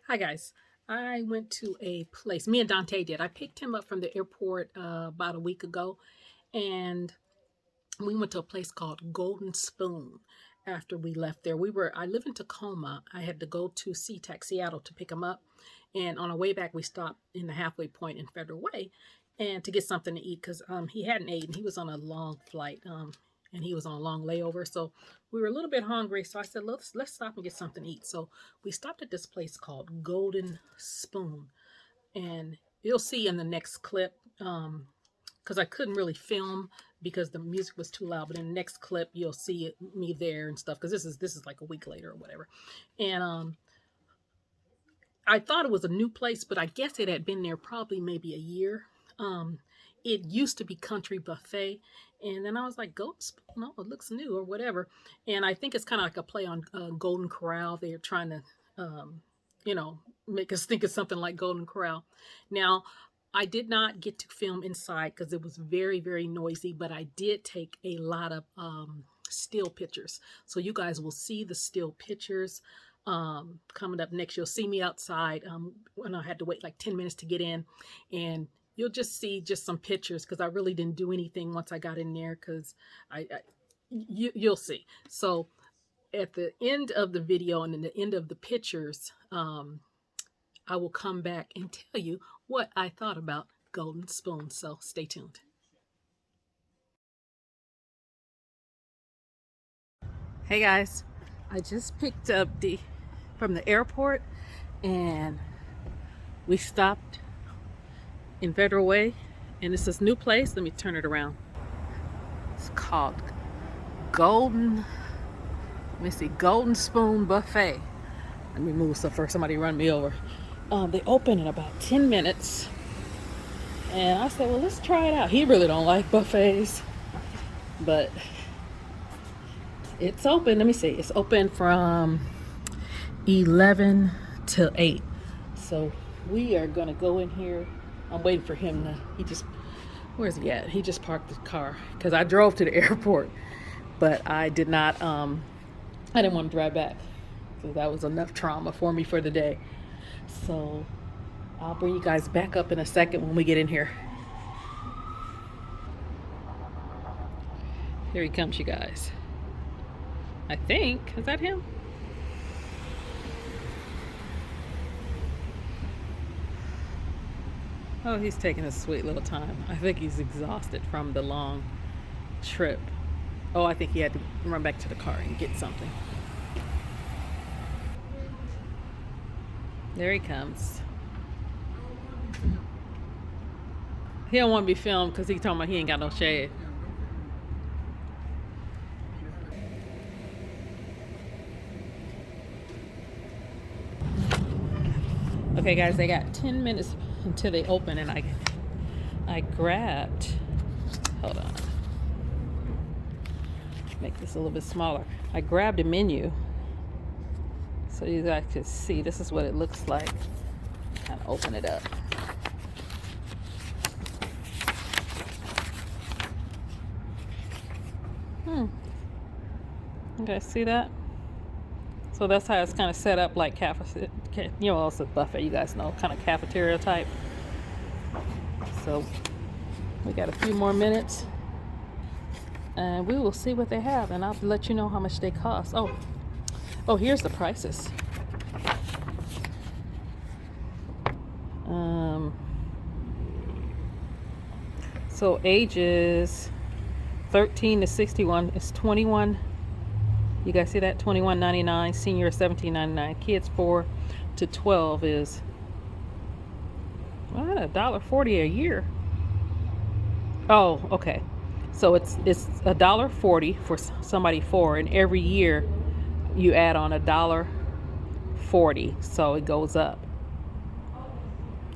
Hi guys. I went to a place. Me and Dante did. I picked him up from the airport about a week ago, and we went to a place called Golden Spoon. After we left there, I live in Tacoma. I had to go to SeaTac Seattle to pick him up, and on our way back, we stopped in the halfway point in Federal Way, and to get something to eat because he hadn't eaten. He was on a long flight, and he was on a long layover, so we were a little bit hungry. So I said, let's stop and get something to eat. So we stopped at this place called Golden Spoon, and you'll see in the next clip. Because I couldn't really film because the music was too loud. But in the next clip, you'll see me there and stuff. Because this is like a week later or whatever. And I thought it was a new place, but I guess it had been there probably maybe a year. Um, it used to be Country Buffet, and then I was like, Golden Spoon, no, it looks new or whatever. And I think it's kind of like a play on Golden Corral. They're trying to, you know, make us think of something like Golden Corral. Now, I did not get to film inside because it was very, very noisy, but I did take a lot of still pictures. So you guys will see the still pictures coming up next. You'll see me outside when I had to wait like 10 minutes to get in, and you'll just see just some pictures because I really didn't do anything once I got in there because you'll see. So at the end of the video and in the end of the pictures, I will come back and tell you what I thought about Golden Spoon. So stay tuned. Hey guys, I just picked up the from the airport, and we stopped in Federal Way, and it's this new place. Let me turn it around. It's called Golden. Let me see, Golden Spoon Buffet. Let me move so first somebody run me over. They open in about 10 minutes, and I said, well, let's try it out. He really don't like buffets, but it's open. Let me see. It's open from 11 till 8. So we are gonna go in here. I'm waiting for him to. Where's he at? He just parked the car because I drove to the airport, but I did not. I didn't want to drive back, so that was enough trauma for me for the day. So I'll bring you guys back up in a second when we get in here. Here he comes, you guys. I think is that him? Oh, he's taking a sweet little time. I think he's exhausted from the long trip. Oh, I think he had to run back to the car and get something. There he comes. He don't want to be filmed because he talking about he ain't got no shade. Okay, guys, they got 10 minutes until they open, and I grabbed. Hold on. Make this a little bit smaller. I grabbed a menu so you guys could see. This is what it looks like. Kind of open it up. You guys see that? So that's how it's kind of set up, like cafe. You know, it's a buffet. You guys know, kind of cafeteria type. So we got a few more minutes, and we will see what they have, and I'll let you know how much they cost. Oh, here's the prices. So ages 13 to 61 is 21. You guys see that? $21.99. Senior $17.99. Kids 4 to 12 is what, $1.40 a year. Oh, okay. So it's $1.40 for somebody 4, and every year you add on $1.40, so it goes up.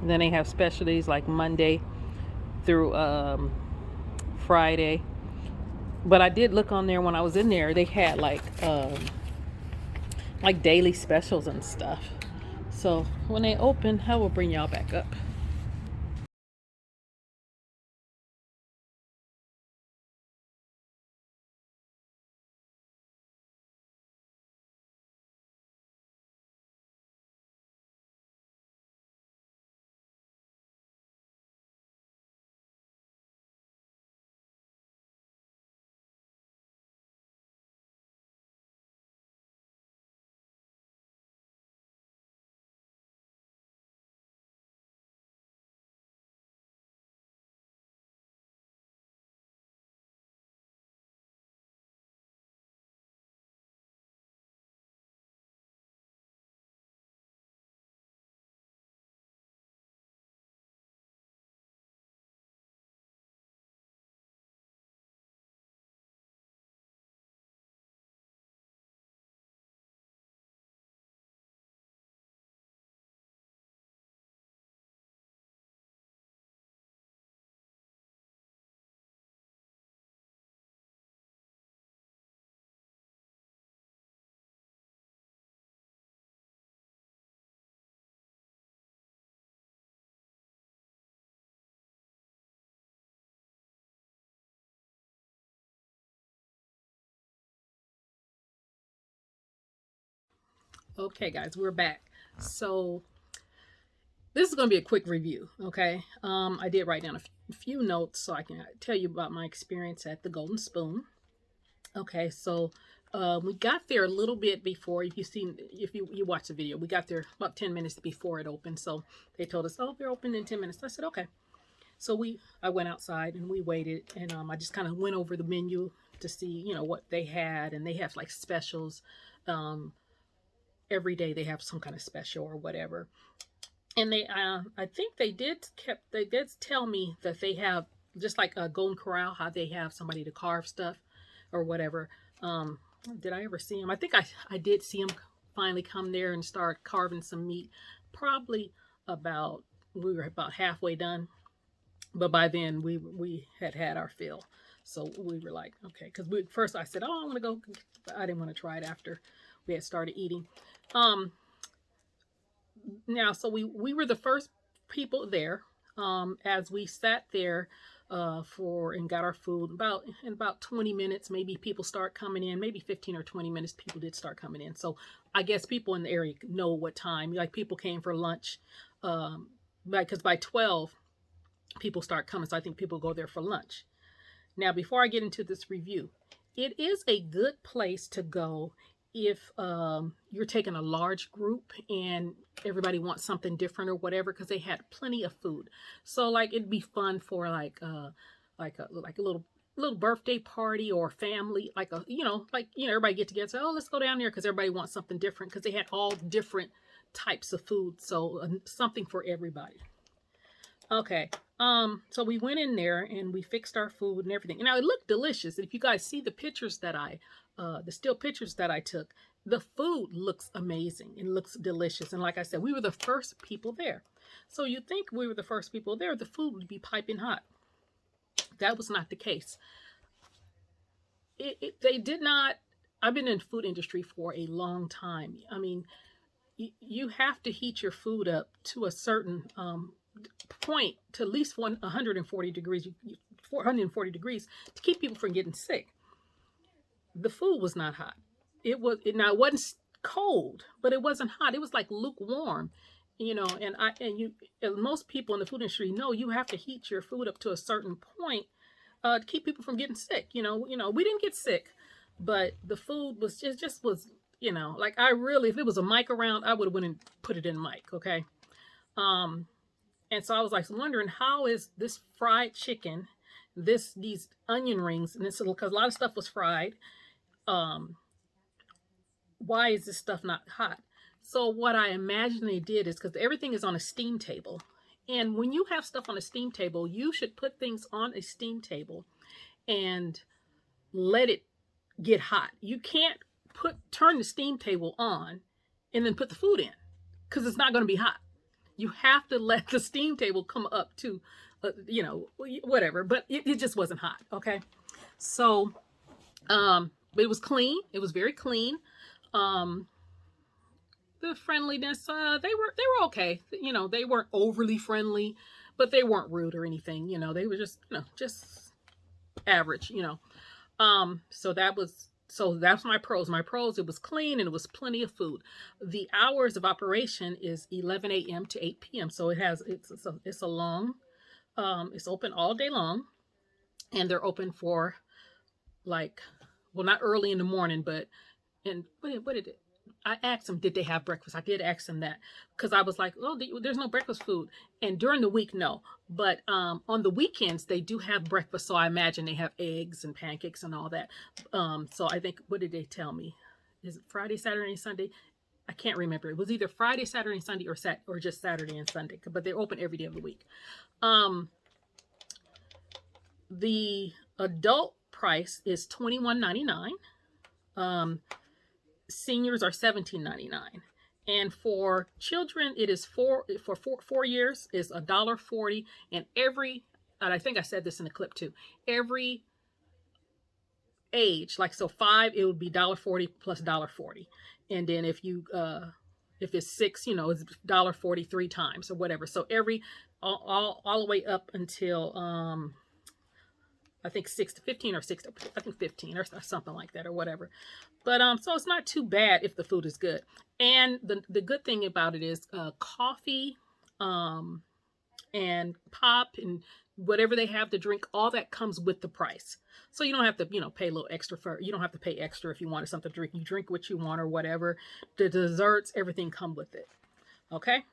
And then they have specialties like Monday through Friday. But I did look on there when I was in there. They had like daily specials and stuff. So when they open, I will bring y'all back up. Okay, guys, we're back. So this is going to be a quick review. Okay, I did write down a few notes so I can tell you about my experience at the Golden Spoon. Okay, so we got there a little bit before. If you watch the video, we got there about 10 minutes before it opened. So they told us, "Oh, they're open in 10 minutes." I said, "Okay." So I went outside and we waited, and I just kind of went over the menu to see, what they had, and they have like specials. Um, every day they have some kind of special or whatever. And I think they did tell me that they have just like a Golden Corral, how they have somebody to carve stuff or whatever. Um, did I ever see him? I think I did see him finally come there and start carving some meat. Probably about we were about halfway done, but by then we had our fill. So we were like, okay, because first I said, oh, I want to go. I didn't want to try it after we had started eating. Um, Now, so we were the first people there. As we sat there for and got our food, about in about 20 minutes, maybe people start coming in. Maybe 15 or 20 minutes, people did start coming in. So I guess people in the area know what time. Like people came for lunch, because by 12 people start coming. So I think people go there for lunch. Now, before I get into this review, it is a good place to go if you're taking a large group and everybody wants something different or whatever, because they had plenty of food. So like it'd be fun for like a little birthday party or family, like everybody get together. So, oh, let's go down there because everybody wants something different, because they had all different types of food. So something for everybody. Okay. So we went in there and we fixed our food and everything. Now it looked delicious. If you guys see the pictures the still pictures that I took, the food looks amazing and looks delicious. And like I said, we were the first people there. So you think we were the first people there, the food would be piping hot. That was not the case. They did not. I've been in the food industry for a long time. I mean, you have to heat your food up to a certain point, to at least 140 degrees, 440 degrees, to keep people from getting sick. The food was not hot. Now it wasn't cold, but it wasn't hot. It was like lukewarm, and most people in the food industry know you have to heat your food up to a certain point to keep people from getting sick. We didn't get sick, but the food was just was like I really, if it was a mic around, I would have went and put it in a mic. Okay. Um, and so I was like wondering, how is this fried chicken, these onion rings, and this because a lot of stuff was fried. Um, why is this stuff not hot? So what I imagine they did is because everything is on a steam table, and when you have stuff on a steam table, you should put things on a steam table and let it get hot. You can't turn the steam table on and then put the food in, because it's not going to be hot. You have to let the steam table come up to, whatever. But it just wasn't hot. Okay, so it was clean. It was very clean. Um, the friendliness, they were okay. They weren't overly friendly, but they weren't rude or anything. They were just average. So that's my pros. My pros, it was clean and it was plenty of food. The hours of operation is 11 a.m. to 8 p.m. So it's a long, it's open all day long, and they're open for like, well, not early in the morning, but and what did it? I asked them, did they have breakfast? I did ask them that, because I was like, oh, there's no breakfast food. And during the week, no. But on the weekends, they do have breakfast. So I imagine they have eggs and pancakes and all that. So I think, what did they tell me? Is it Friday, Saturday, and Sunday? I can't remember. It was either Friday, Saturday, and Sunday, or just Saturday and Sunday. But they're open every day of the week. The adult price is $21.99. Seniors are $17.99, and for children it is 4 years is $1.40, and I think I said this in the clip too, every age, like so 5, it would be $1.40 plus $1.40, and then if it's 6, it's $1.40 3 times or whatever. So all the way up until I think 15 or 6, I think 15 or something like that or whatever. But so it's not too bad if the food is good. And the good thing about it is coffee, um, and pop and whatever they have to drink, all that comes with the price. So you don't have to, pay a little extra for, you don't have to pay extra if you wanted something to drink. You drink what you want or whatever. The desserts, everything come with it. Okay.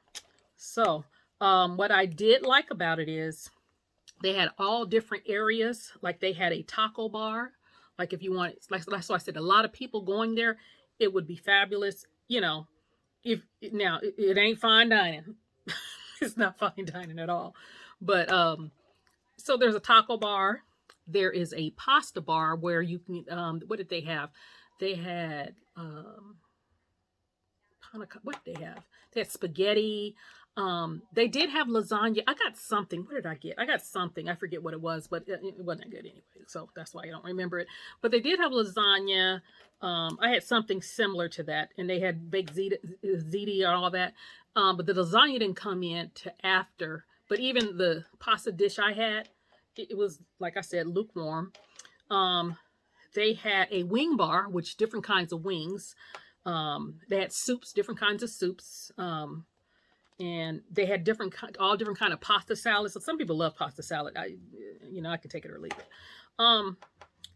So, what I did like about it is they had all different areas. Like they had a taco bar. Like if you want, like that's why I said a lot of people going there, it would be fabulous. If now it ain't fine dining. It's not fine dining at all. But so there's a taco bar. There is a pasta bar where you can. What did they have? They had what did they have? They had spaghetti. They did have lasagna. I got something. What did I get? I got something. I forget what it was, but it wasn't good anyway. So that's why I don't remember it. But they did have lasagna. I had something similar to that, and they had baked ziti and all that. But the lasagna didn't come in to after. But even the pasta dish I had, it was like I said, lukewarm. They had a wing bar, which different kinds of wings. They had soups, different kinds of soups. And they had all different kind of pasta salads. So some people love pasta salad. I could take it or leave it.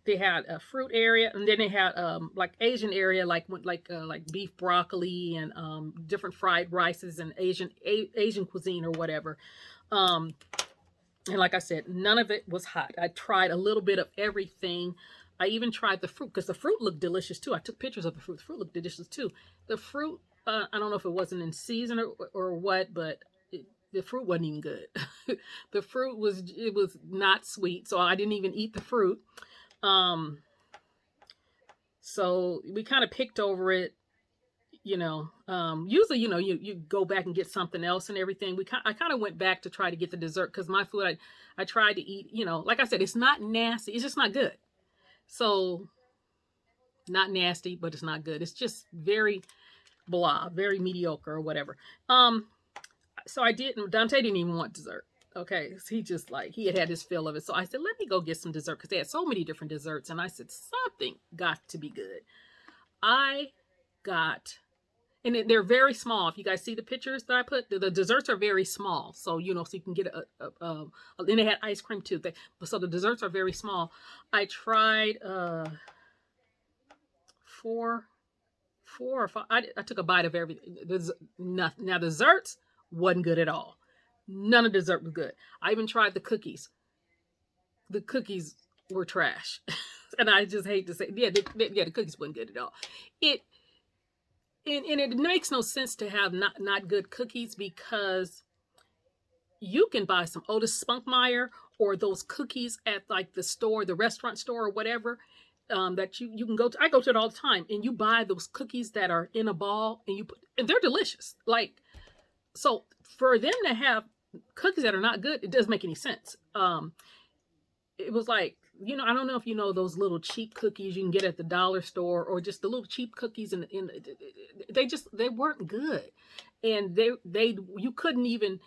They had a fruit area, and then they had like Asian area, like beef broccoli and different fried rices and Asian cuisine or whatever. And like I said, none of it was hot. I tried a little bit of everything. I even tried the fruit because the fruit looked delicious too. I took pictures of the fruit. The fruit looked delicious too. The fruit, I don't know if it wasn't in season or what, but the fruit wasn't even good. The fruit was not sweet, so I didn't even eat the fruit. So we kind of picked over it. Usually, you go back and get something else and everything. I kind of went back to try to get the dessert because my food, I tried to eat, like I said, it's not nasty. It's just not good. So not nasty, but it's not good. It's just very blah, very mediocre or whatever. So Dante didn't even want dessert. Okay. So he had his fill of it. So I said, let me go get some dessert because they had so many different desserts. And I said, something got to be good. And they're very small. If you guys see the pictures that I put, the desserts are very small. So, so you can get and they had ice cream too. So the desserts are very small. I tried, 4 or 5. I took a bite of everything. Nothing. Now desserts wasn't good at all. None of dessert was good. I even tried the cookies. The cookies were trash. And I just hate to say, the cookies wasn't good at all. And it makes no sense to have not good cookies because you can buy some Otis Spunkmeyer or those cookies at like the restaurant store or whatever, that you can go to. I go to it all the time, and you buy those cookies that are in a ball, and they're delicious. Like, so for them to have cookies that are not good, it doesn't make any sense. It was like, I don't know if you know those little cheap cookies you can get at the dollar store, or just the little cheap cookies they weren't good. And you couldn't even,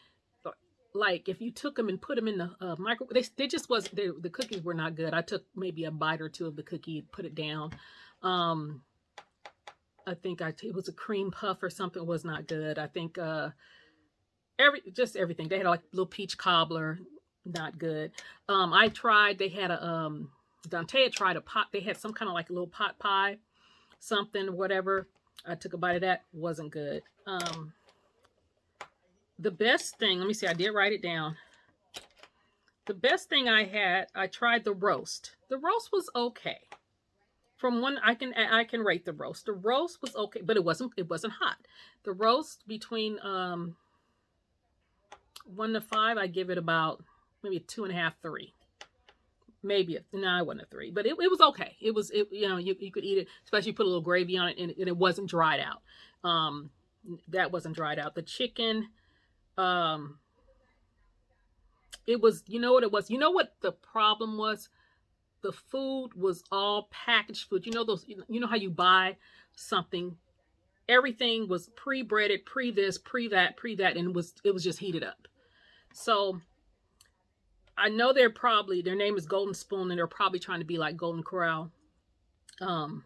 like, if you took them and put them in the microwave, the cookies were not good. I took maybe a bite or two of the cookie and put it down. I think it was a cream puff or something. It was not good. I think, everything. They had like little peach cobbler. Not good. I tried, they had Dante had tried a pot, they had some kind of like a little pot pie, something, whatever. I took a bite of that, wasn't good. The best thing, let me see, I did write it down. The best thing I tried the roast. The roast was okay. From one, I can rate the roast. The roast was okay, but it wasn't hot. The roast between 1 to 5, I give it about maybe a 2.5, 3. Maybe I wasn't a 3, but it was okay. You could eat it, especially put a little gravy on it, and it wasn't dried out. That wasn't dried out. The chicken, it was, what it was. You know what the problem was? The food was all packaged food. How you buy something, everything was pre-breaded, pre this, pre that, and it was just heated up. So I know their name is Golden Spoon, and they're probably trying to be like Golden Corral. Um,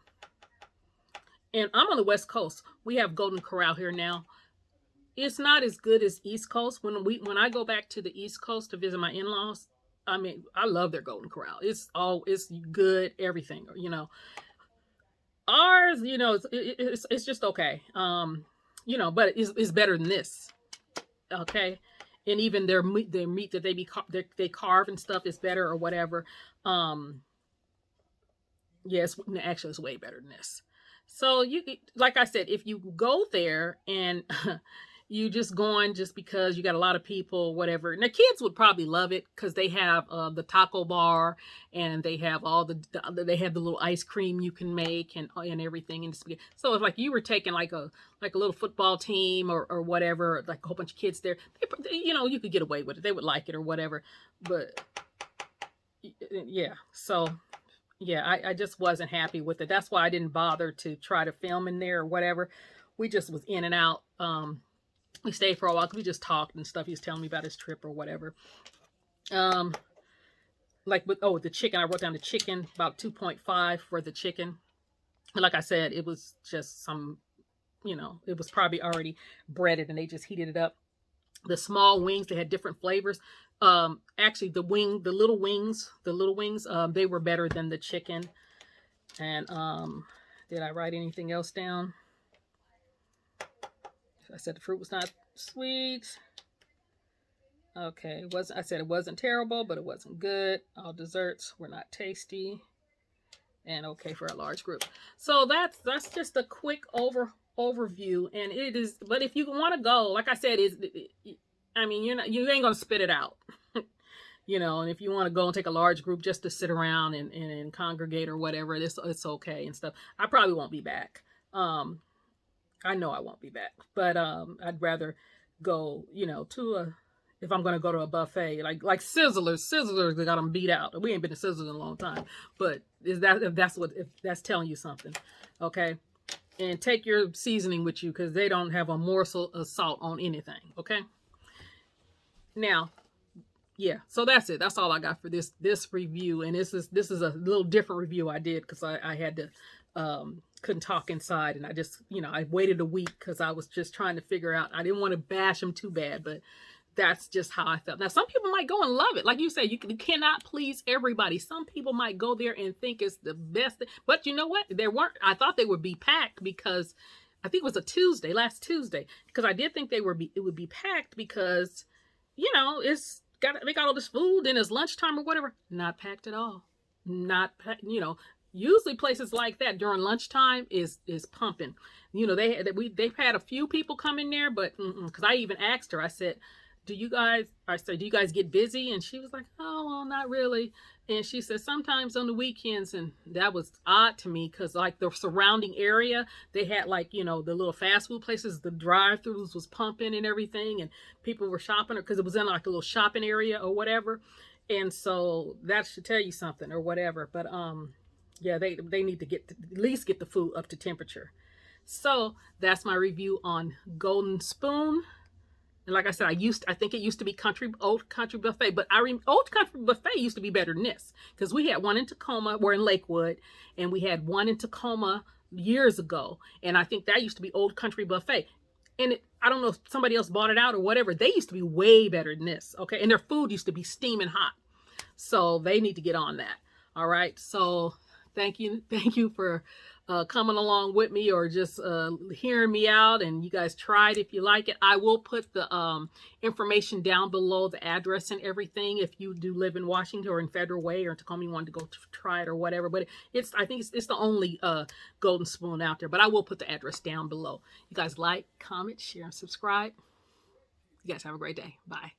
and I'm on the West Coast. We have Golden Corral here now. It's not as good as East Coast. When I go back to the East Coast to visit my in-laws, I mean, I love their Golden Corral. It's good, everything. Ours, it's just okay. But it's better than this. Okay, and even their meat that they carve and stuff is better or whatever. Um, yes, actually, it's way better than this. So like I said, if you go there and you just going just because you got a lot of people, whatever. And the kids would probably love it because they have the taco bar, and they have they have the little ice cream you can make and everything. And so if like you were taking like a little football team or whatever, like a whole bunch of kids there, you could get away with it. They would like it or whatever. But yeah, so yeah, I just wasn't happy with it. That's why I didn't bother to try to film in there or whatever. We just was in and out. We stayed for a while. We just talked and stuff. He was telling me about his trip or whatever. Um, like with the chicken, I wrote down the chicken, about 2.5 for the chicken. And like I said, it was just it was probably already breaded and they just heated it up. The small wings, they had different flavors. Actually, the little wings, they were better than the chicken. And did I write anything else down? I said the fruit was not sweet. Okay, I said it wasn't terrible, but it wasn't good. All desserts were not tasty. And okay for a large group. So that's just a quick overview. And it is, but if you want to go, like I said, I mean, you ain't gonna spit it out. And if you want to go and take a large group just to sit around and congregate or whatever, it's okay and stuff. I probably won't be back. I know I won't be back, but I'd rather go, if I'm gonna go to a buffet like Sizzlers, they got them beat out. We ain't been to Sizzlers in a long time, but if that's telling you something, okay? And take your seasoning with you because they don't have a morsel of salt on anything, okay? Now, yeah, so that's it. That's all I got for this review, and this is a little different review I did because I had to couldn't talk inside, and I just I waited a week because I was just trying to figure out. I didn't want to bash them too bad, but that's just how I felt. Now some people might go and love it, like you say, you cannot please everybody. Some people might go there and think it's the best thing. But you know what, I thought they would be packed because I think it was last Tuesday, because I did think it would be packed because they got all this food and it's lunchtime or whatever. Not packed at all. Not packed. Usually places like that during lunchtime is pumping. They've had a few people come in there, but because I even asked her, I said, do you guys get busy? And she was like, oh, well, not really. And she said sometimes on the weekends, and that was odd to me because like the surrounding area, they had like, the little fast food places, the drive-throughs was pumping and everything, and people were shopping because it was in like a little shopping area or whatever. And so that should tell you something or whatever. But yeah, they need to at least get the food up to temperature. So that's my review on Golden Spoon. And like I said, I think it used to be Old Country Buffet, but Old Country Buffet used to be better than this because we had one in Tacoma, we're in Lakewood, and we had one in Tacoma years ago, and I think that used to be Old Country Buffet. And I don't know if somebody else bought it out or whatever. They used to be way better than this, okay? And their food used to be steaming hot, so they need to get on that. All right, so thank you for coming along with me or just hearing me out, and you guys try it if you like it. I will put the information down below, the address and everything, if you do live in Washington or in Federal Way or in Tacoma, you want to go try it or whatever. But I think it's the only Golden Spoon out there, but I will put the address down below. You guys like, comment, share, and subscribe. You guys have a great day. Bye.